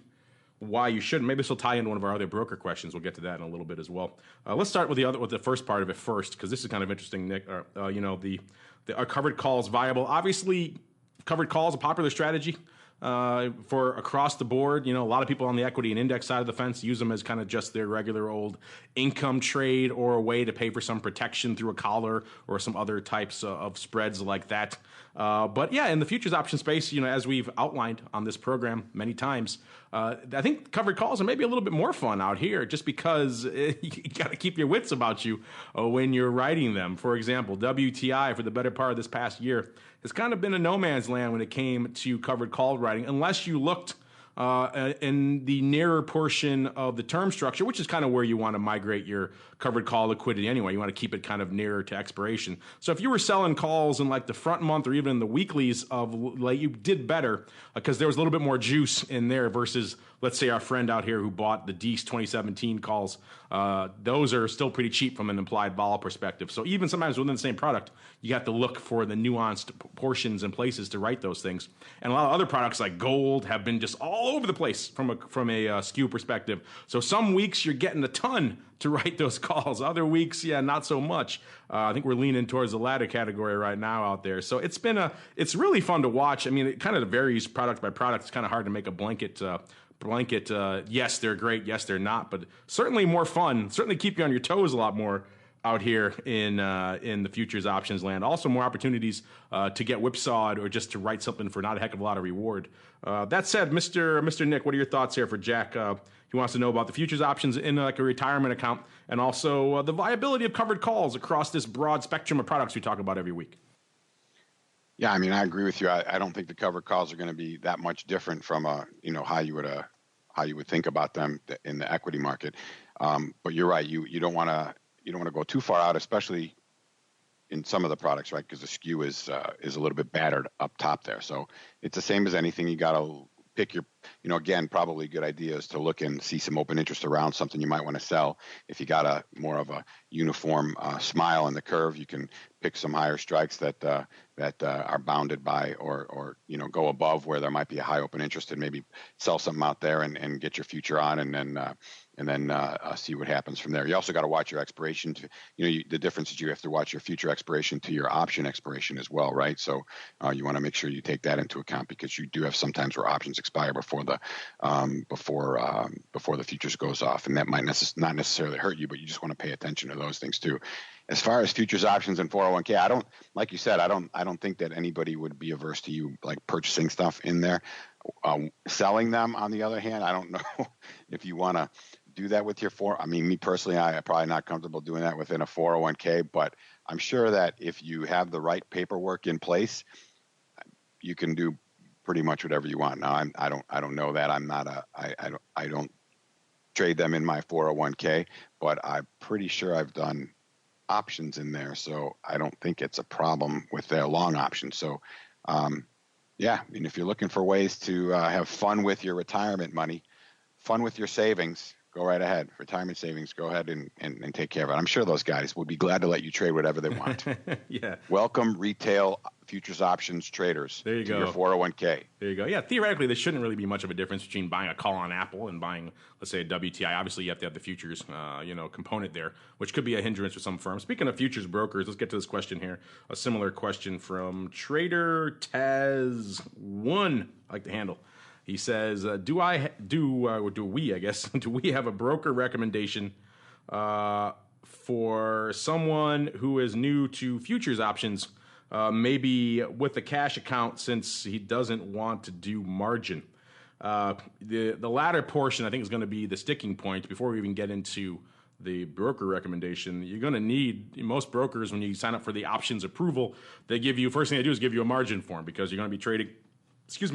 why you shouldn't. Maybe this will tie into one of our other broker questions. We'll get to that in a little bit as well. Let's start with the first part of it first, because this is kind of interesting, Nick. Are covered calls viable? Obviously, covered calls a popular strategy for across the board. A lot of people on the equity and index side of the fence use them as kind of just their regular old income trade or a way to pay for some protection through a collar or some other types of spreads like that. But yeah, in the futures option space, as we've outlined on this program many times, I think covered calls are maybe a little bit more fun out here just because you got to keep your wits about you when you're writing them. For example, WTI for the better part of this past year has kind of been a no man's land when it came to covered call writing, unless you looked in the nearer portion of the term structure, which is kind of where you want to migrate your covered call liquidity anyway. You want to keep it kind of nearer to expiration. So if you were selling calls in like the front month or even in the weeklies of like, you did better because there was a little bit more juice in there versus, let's say, our friend out here who bought the Dees 2017 calls. Those are still pretty cheap from an implied vol perspective. So even sometimes within the same product, you got to look for the nuanced portions and places to write those things. And a lot of other products like gold have been just all over the place from a skew perspective. So some weeks you're getting a ton to write those calls. Other weeks, yeah, not so much. I think we're leaning towards the latter category right now out there. So it's really fun to watch. It kind of varies product by product. It's kind of hard to make a blanket. Yes, they're great. Yes, they're not. But certainly more fun. Certainly keep you on your toes a lot more out here in the futures options land. Also more opportunities to get whipsawed or just to write something for not a heck of a lot of reward. That said, Mr. Nick, what are your thoughts here for Jack? He wants to know about the futures options in like a retirement account and also the viability of covered calls across this broad spectrum of products we talk about every week. Yeah, I agree with you. I don't think the covered calls are going to be that much different from how you would think about them in the equity market. But you're right. You don't want to go too far out, especially in some of the products, right? Because the skew is a little bit battered up top there. So it's the same as anything. You got to pick your, again, probably a good idea is to look and see some open interest around something you might want to sell. If you got a more of a uniform smile in the curve, you can pick some higher strikes that are bounded by or go above where there might be a high open interest and maybe sell something out there and get your future on and then see what happens from there. You also got to watch your expiration. The difference is you have to watch your future expiration to your option expiration as well, right? So you want to make sure you take that into account because you do have sometimes where options expire before the futures goes off, and that might not necessarily hurt you, but you just want to pay attention to those things too. As far as futures options and 401k, I don't think that anybody would be averse to you like purchasing stuff in there. Selling them, on the other hand, I don't know if you want to do that with your me personally, I'm probably not comfortable doing that within a 401k, but I'm sure that if you have the right paperwork in place, you can do pretty much whatever you want. Now, I don't know that. I don't trade them in my 401k, but I'm pretty sure I've done options in there, so I don't think it's a problem with their long options. So, yeah, I mean, if you're looking for ways to have fun with your retirement money, fun with your savings, go right ahead. Retirement savings, go ahead and take care of it. I'm sure those guys would be glad to let you trade whatever they want. Yeah. Welcome, retail futures options traders. There you to go. Your 401k. There you go. Yeah, theoretically, there shouldn't really be much of a difference between buying a call on Apple and buying, let's say, a WTI. Obviously, you have to have the futures, component there, which could be a hindrance for some firms. Speaking of futures brokers, let's get to this question here. A similar question from Trader Taz1. I like the handle. He says, do we have a broker recommendation for someone who is new to futures options, maybe with a cash account, since he doesn't want to do margin? The latter portion, I think, is going to be the sticking point before we even get into the broker recommendation. You're going to need, most brokers, when you sign up for the options approval, they give you, first thing they do is give you a margin form, because you're going to be trading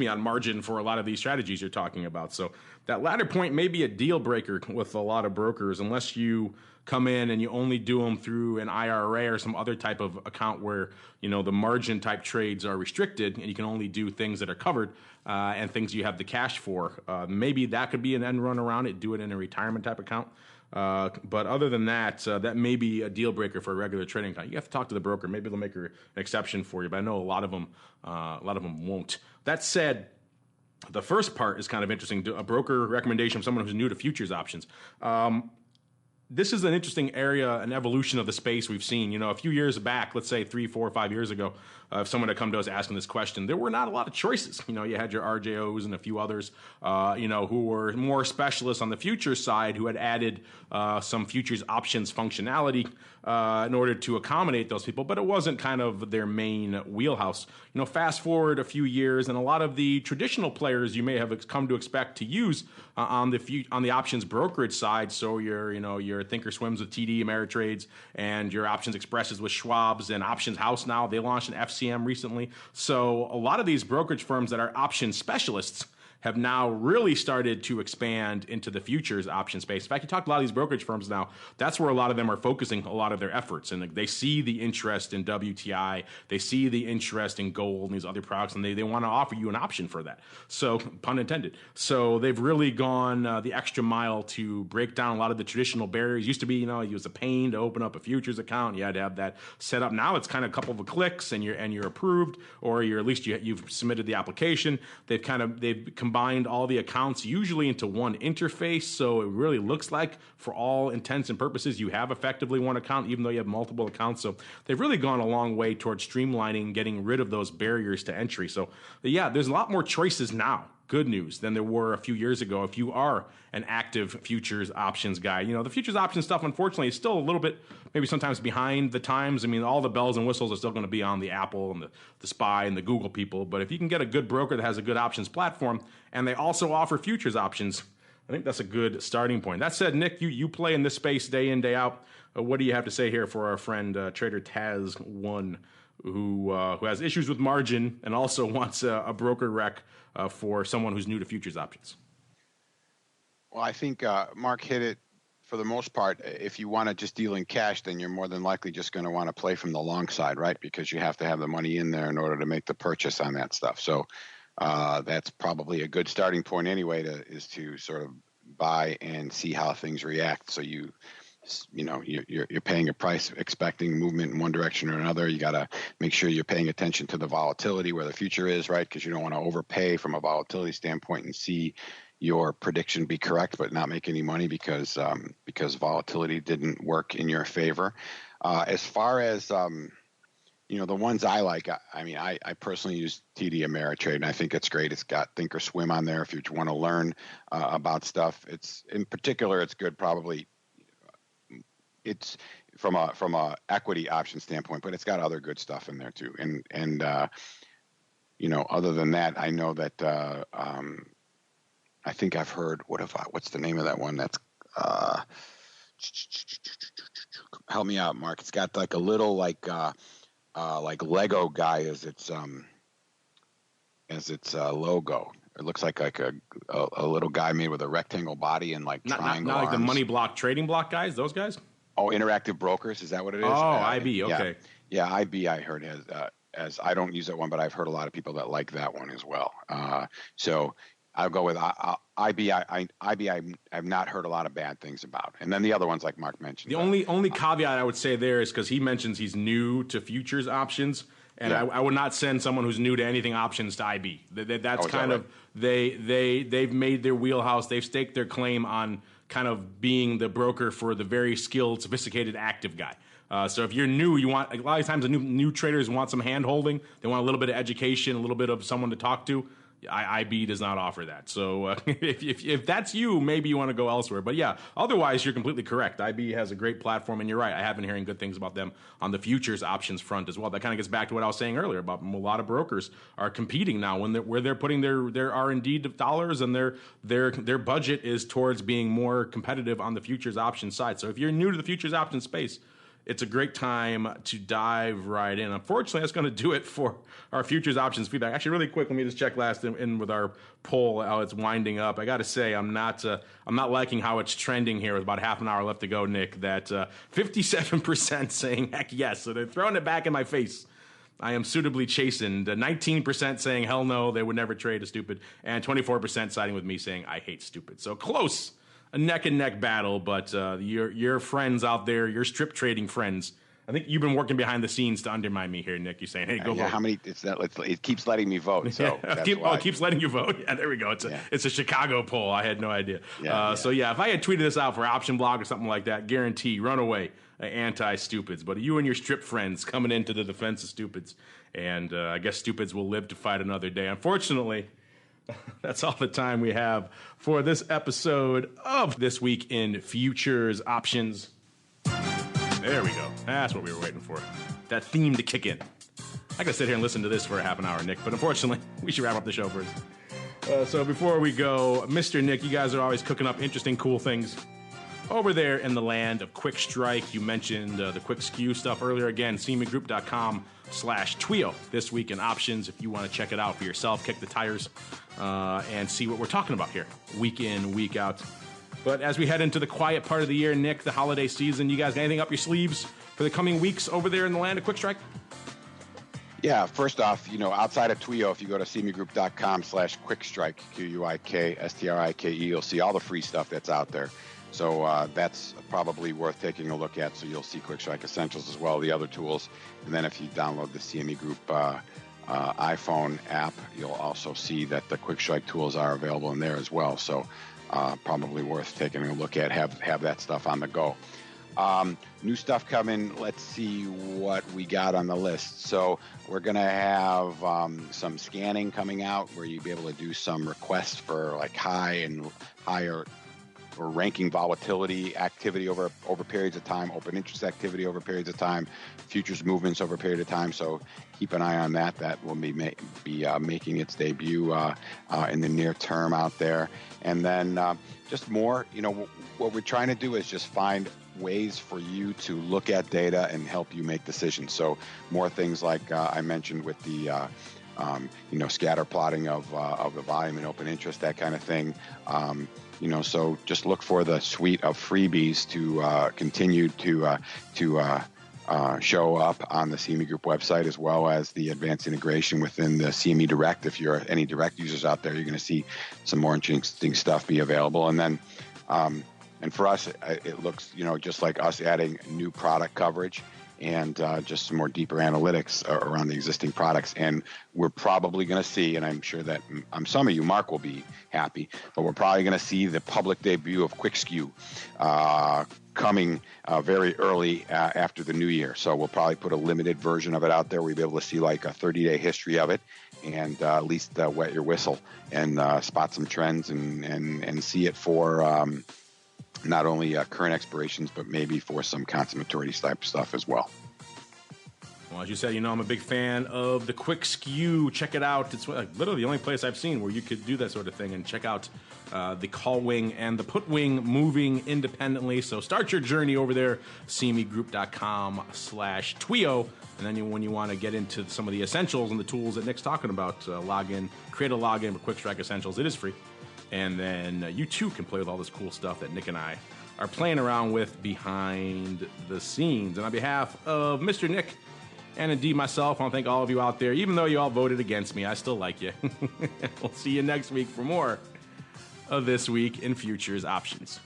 on margin for a lot of these strategies you're talking about. So that latter point may be a deal breaker with a lot of brokers, unless you come in and you only do them through an IRA or some other type of account where, the margin type trades are restricted and you can only do things that are covered and things you have the cash for. Maybe that could be an end run around it, do it in a retirement type account. But other than that, that may be a deal breaker for a regular trading account. You have to talk to the broker. Maybe they'll make an exception for you, but I know a lot of them won't. That said, the first part is kind of interesting. A broker recommendation from someone who's new to futures options. This is an interesting area, an evolution of the space we've seen. A few years back, let's say 3, 4, 5 years ago, if someone had come to us asking this question, there were not a lot of choices. You had your RJOs and a few others, who were more specialists on the futures side, who had added some futures options functionality in order to accommodate those people, but it wasn't kind of their main wheelhouse. Fast forward a few years, and a lot of the traditional players you may have come to expect to use on the options brokerage side, so your Thinkorswims with TD Ameritrades and your Options Expresses with Schwab's and Options House now, they launched an FCM recently. So a lot of these brokerage firms that are option specialists have now really started to expand into the futures option space. In fact, you talk to a lot of these brokerage firms now, that's where a lot of them are focusing a lot of their efforts. And they see the interest in WTI, they see the interest in gold and these other products, and they want to offer you an option for that. So, pun intended. So they've really gone the extra mile to break down a lot of the traditional barriers. Used to be, it was a pain to open up a futures account. You had to have that set up. Now it's kind of a couple of clicks and you're approved, or at least you've submitted the application. They've combined all the accounts usually into one interface, so it really looks like, for all intents and purposes, you have effectively one account, even though you have multiple accounts. So they've really gone a long way towards streamlining, getting rid of those barriers to entry. So yeah, there's a lot more choices now, good news, than there were a few years ago if you are an active futures options guy. The futures options stuff, unfortunately, is still a little bit, maybe sometimes behind the times. I mean, all the bells and whistles are still going to be on the Apple and the SPY and the Google people. But if you can get a good broker that has a good options platform, and they also offer futures options, I think that's a good starting point. That said, Nick, you play in this space day in, day out. What do you have to say here for our friend Trader Taz1, who has issues with margin and also wants a broker rec for someone who's new to futures options? Well, I think Mark hit it for the most part. If you want to just deal in cash, then you're more than likely just going to want to play from the long side, right? Because you have to have the money in there in order to make the purchase on that stuff. So that's probably a good starting point anyway, is to sort of buy and see how things react. So you're paying a price expecting movement in one direction or another. You got to make sure you're paying attention to the volatility, where the future is, right? Because you don't want to overpay from a volatility standpoint and see your prediction be correct but not make any money because volatility didn't work in your favor. As far as the ones I like, I personally use TD Ameritrade, and I think it's great. It's got Thinkorswim on there if you want to learn about stuff. It's good. Probably it's from a equity option standpoint, but it's got other good stuff in there too. And other than that, I know that I think I've heard. What's the name of that one? That's help me out, Mark. It's got like a little like Lego guy as its logo. It looks like a little guy made with a rectangle body and like triangle not like arms. the money block trading block guys. Those guys. Oh, Interactive Brokers, is that what it is? Oh, IB. Okay. Yeah, IB. I heard as I don't use that one, but I've heard a lot of people that like that one as well. So I'll go with IB. IB. I've not heard a lot of bad things about. And then the other ones, like Mark mentioned. The only caveat I would say there is because he mentions he's new to futures options. And yeah. I would not send someone who's new to anything options to IB. That's kind of they've made their wheelhouse. They've staked their claim on kind of being the broker for the very skilled, sophisticated, active guy. So if you're new, you want a lot of times the new traders want some hand holding. They want a little bit of education, a little bit of someone to talk to. IB does not offer that. So if that's you, maybe you want to go elsewhere. But yeah, otherwise you're completely correct. IB has a great platform, and you're right. I have been hearing good things about them on the futures options front as well. That kind of gets back to what I was saying earlier about a lot of brokers are competing now where they're putting their R&D dollars and their budget is towards being more competitive on the futures options side. So if you're new to the futures options space, it's a great time to dive right in. Unfortunately, that's going to do it for our futures options feedback. Actually, really quick, let me just check last in with our poll how it's winding up. I got to say, I'm not liking how it's trending here with about half an hour left to go, Nick. That 57% saying heck yes, so they're throwing it back in my face. I am suitably chastened. 19% saying hell no, they would never trade a stupid, and 24% siding with me saying I hate stupid. So close. A neck-and-neck battle, but your friends out there, your strip trading friends, I think you've been working behind the scenes to undermine me here, Nick. You're saying, hey, go vote. How many? It keeps letting me vote, so that's why. It keeps letting you vote? Yeah, there we go. It's a Chicago poll. I had no idea. So, if I had tweeted this out for Option Blog or something like that, guarantee, runaway anti-stupids. But you and your strip friends coming into the defense of stupids, and I guess stupids will live to fight another day. Unfortunately, that's all the time we have for this episode of This Week in Futures Options. There we go. That's what we were waiting for. That theme to kick in. I could sit here and listen to this for a half an hour, Nick, but unfortunately, we should wrap up the show first. So before we go, Mr. Nick, you guys are always cooking up interesting, cool things over there in the land of Quick Strike. You mentioned the Quick Skew stuff earlier. Again, cmegroup.com/Twio this week in options if you want to check it out for yourself, kick the tires, and see what we're talking about here week in, week out. But as we head into the quiet part of the year, Nick, the holiday season, you guys got anything up your sleeves for the coming weeks over there in the land of Quick Strike? Yeah, first off, outside of Twio, if you go to cmegroup.com/quickstrike, QUIKSTRIKE, you'll see all the free stuff that's out there. So that's probably worth taking a look at. So you'll see Quick Strike Essentials as well, the other tools. And then if you download the CME Group iPhone app, you'll also see that the Quick Strike tools are available in there as well. So probably worth taking a look at, have that stuff on the go. New stuff coming. Let's see what we got on the list. So we're going to have some scanning coming out where you'll be able to do some requests for like higher or ranking volatility activity over periods of time, open interest activity over periods of time, futures movements over a period of time. So keep an eye on that. That will be making its debut in the near term out there. And then just more, what we're trying to do is just find ways for you to look at data and help you make decisions. So more things like I mentioned with the scatter plotting of the volume and open interest, that kind of thing. So just look for the suite of freebies to continue to show up on the CME Group website, as well as the advanced integration within the CME Direct. If you're any direct users out there, you're going to see some more interesting stuff be available. And then, and for us, it looks, just like us adding new product coverage and just some more deeper analytics around the existing products. And we're probably going to see, and I'm sure that some of you, Mark, will be happy, but we're probably going to see the public debut of Quick Skew coming very early after the new year. So we'll probably put a limited version of it out there. We'll be able to see like a 30-day history of it and at least wet your whistle and spot some trends and see it for not only current expirations, but maybe for some consummatory type stuff as well. Well, as you said, I'm a big fan of the quick skew. Check it out. It's literally the only place I've seen where you could do that sort of thing. And check out the call wing and the put wing moving independently. So start your journey over there, cmegroup.com/Twio. And then when you want to get into some of the essentials and the tools that Nick's talking about, create a login with Quick Strike Essentials. It is free. And then you too can play with all this cool stuff that Nick and I are playing around with behind the scenes. And on behalf of Mr. Nick, and indeed myself, I want to thank all of you out there. Even though you all voted against me, I still like you. We'll see you next week for more of This Week in Futures Options.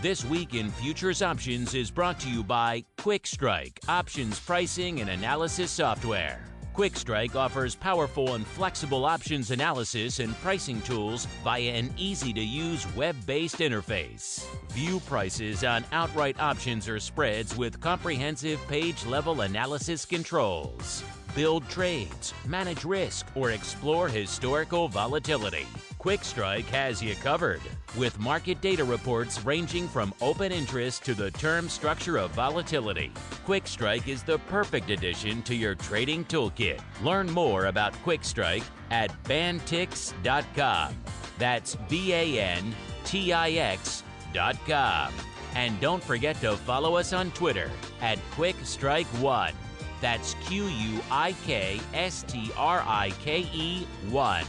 This Week in Futures Options is brought to you by Quick Strike, options pricing and analysis software. Quick Strike offers powerful and flexible options analysis and pricing tools via an easy-to-use web-based interface. View prices on outright options or spreads with comprehensive page-level analysis controls. Build trades, manage risk, or explore historical volatility. Quick Strike has you covered, with market data reports ranging from open interest to the term structure of volatility. Quick Strike is the perfect addition to your trading toolkit. Learn more about Quick Strike at bantix.com. That's BANTIX.com. And don't forget to follow us on Twitter at QuickStrike1. That's QUIKSTRIKE1.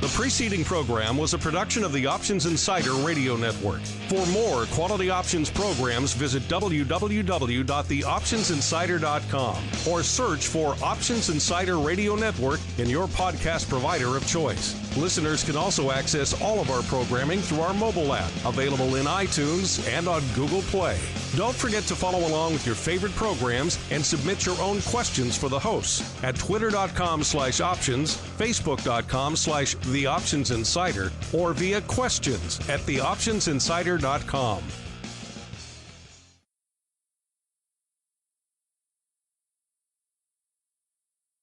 The preceding program was a production of the Options Insider Radio Network. For more quality options programs, visit www.theoptionsinsider.com or search for Options Insider Radio Network in your podcast provider of choice. Listeners can also access all of our programming through our mobile app, available in iTunes and on Google Play. Don't forget to follow along with your favorite programs and submit your own questions for the hosts at twitter.com/options, facebook.com/theoptionsinsider, or via questions at theoptionsinsider.com.